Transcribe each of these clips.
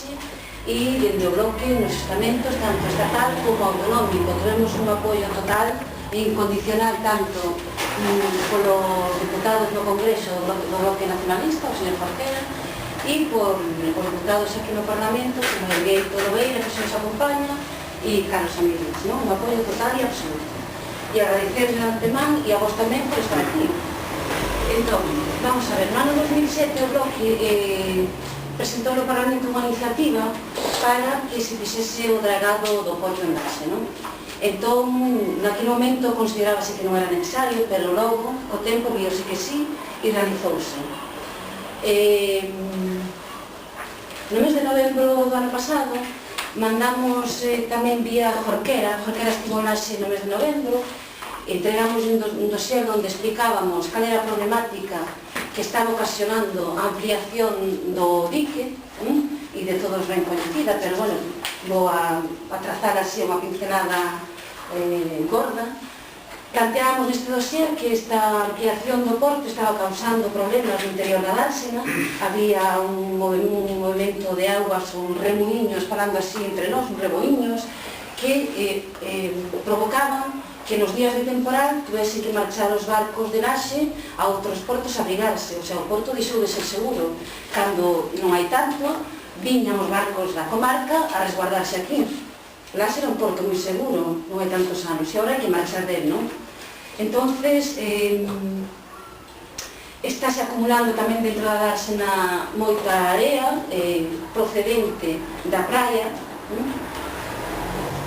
laxe e dende o bloque nos estamentos tanto estatal como autonómico. Tuvemos un apoio total e incondicional tanto polos deputados no Congreso do bloque nacionalista, o señor Jorquera, e por os deputados aquí no Parlamento, como el Gueito do Beira, que se nos acompaña, e Carlos Amírez, non? Un apoio total e absoluto. E agradecerles de antemán e a vos tamén por estar aquí. Entón, vamos a ver, no ano 2007 o bloque presentou no Parlamento unha iniciativa para que se fixese o dragado do Pollo en Laxe, non? Entón, naquele momento considerábase que non era necesario, pero logo, co tempo, viose que sí e realizouse. No mes de novembro do ano pasado mandamos tamén vía Jorquera estivo en Laxe no mes de novembro, entregamos un dossier onde explicábamos cal era a problemática que estaba ocasionando a ampliación do dique e de todos ben coñecida, pero bueno, vou a trazar así unha pincelada gorda. Planteábamos neste dossier que esta ampliación do porto estaba causando problemas no interior da dársena, había un movimento de augas, un remoinhos, falando así entre nós, un reboinhos, que provocaban que nos días de temporal tuvese que marchar os barcos de Laxe a outros portos a abrigarse, o sea, o porto deixou de ser seguro. Cando non hai tanto, viñan os barcos da comarca a resguardarse aquí. Laxe era un porto moi seguro, non hai tantos anos, e agora hai que marchar del, non? Entonces, estáse acumulando tamén dentro da dársena moita area procedente da praia,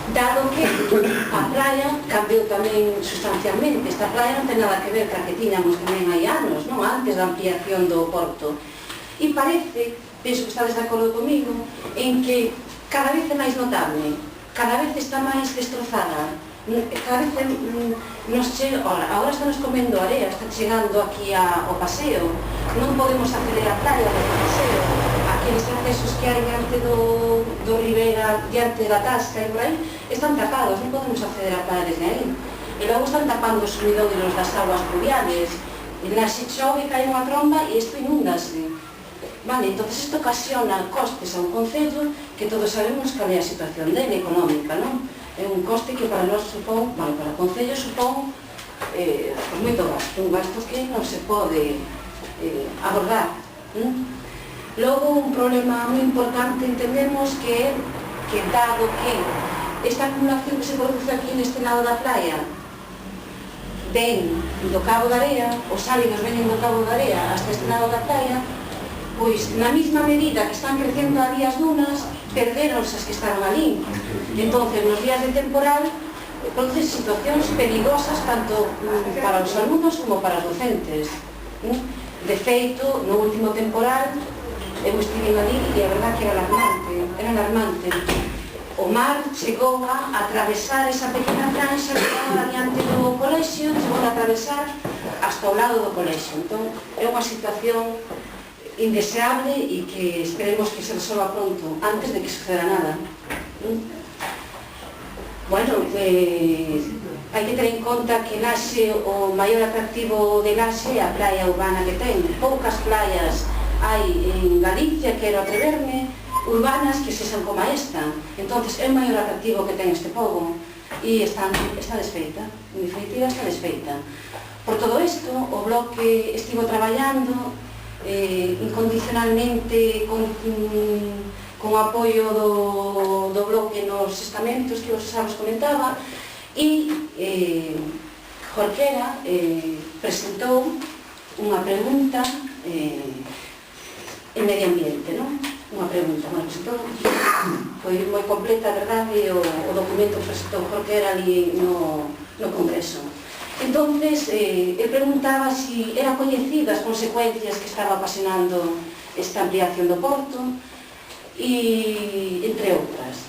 dado que a praia cambiou tamén sustancialmente. Esta praia non ten nada que ver ca que tiñamos tamén hai anos, non? Antes da ampliación do porto. E parece, penso que estades de acordo comigo, en que cada vez é máis notable, cada vez está máis destrozada, cada vez nos chega, agora está nos comendo area, está chegando aquí ao paseo, non podemos acceder á praia do paseo, aqueles accesos que hai diante do Ribera, diante da Tasca e por aí, están tapados, non podemos acceder á praia desde aí. E logo están tapando os sumidouros das aguas pluviales, e na chove cae unha tromba e isto inúndase. Vale, entón isto ocasiona costes a un concello que todos sabemos cal é a situación dele económica, non? É un coste que para nós supón, bueno, para o concello supón moito gasto, un gasto que non se pode abordar. Logo, un problema moi importante entendemos que dado que esta acumulación que se produce aquí neste lado da praia ven do Cabo da Area, os áridos venen do Cabo da Area hasta este lado da praia, pois na mesma medida que están crecendo ali as dunas, perderonse as que estaban ali. Entón, nos días de temporal, produce situacións peligrosas tanto para os alumnos como para os docentes. De feito, no último temporal, eu estive ali e a verdad que era alarmante. O mar chegou a atravesar esa pequena franxa que estaba diante do colexio, chegou a atravesar hasta o lado do colexio. Entón, é unha situación indeseable e que esperemos que se resolva pronto, antes de que suceda nada. Bueno, hai que ter en conta que Laxe, o maior atractivo de Laxe é a praia urbana que ten. Poucas playas hai en Galicia, quero atreverme, urbanas que sexan como esta. Entonces, é o maior atractivo que ten este pobo e está desfeita, en definitiva está desfeita. Por todo isto, o bloque estivo traballando incondicionalmente con o apoio do bloque nos estamentos que vos comentaba e Jorquera presentou unha pregunta en medio ambiente, non? Unha pregunta, presentou, foi moi completa, a verdade, o documento que presentou Jorquera ali no Congreso. Entonces, ele preguntaba se eran coñecidas as consecuencias que estaba ocasionando esta ampliación do porto e entre outras.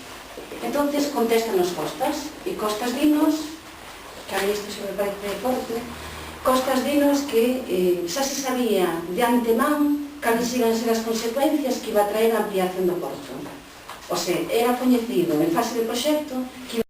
Entonces, contéstanos Costas, e Costas dinos, que a mí isto se me parece forte, Costas dinos que xa se sabía de antemán cales iban ser as consecuencias que iba a traer a ampliación do porto. O sea, era coñecido en fase de proxecto que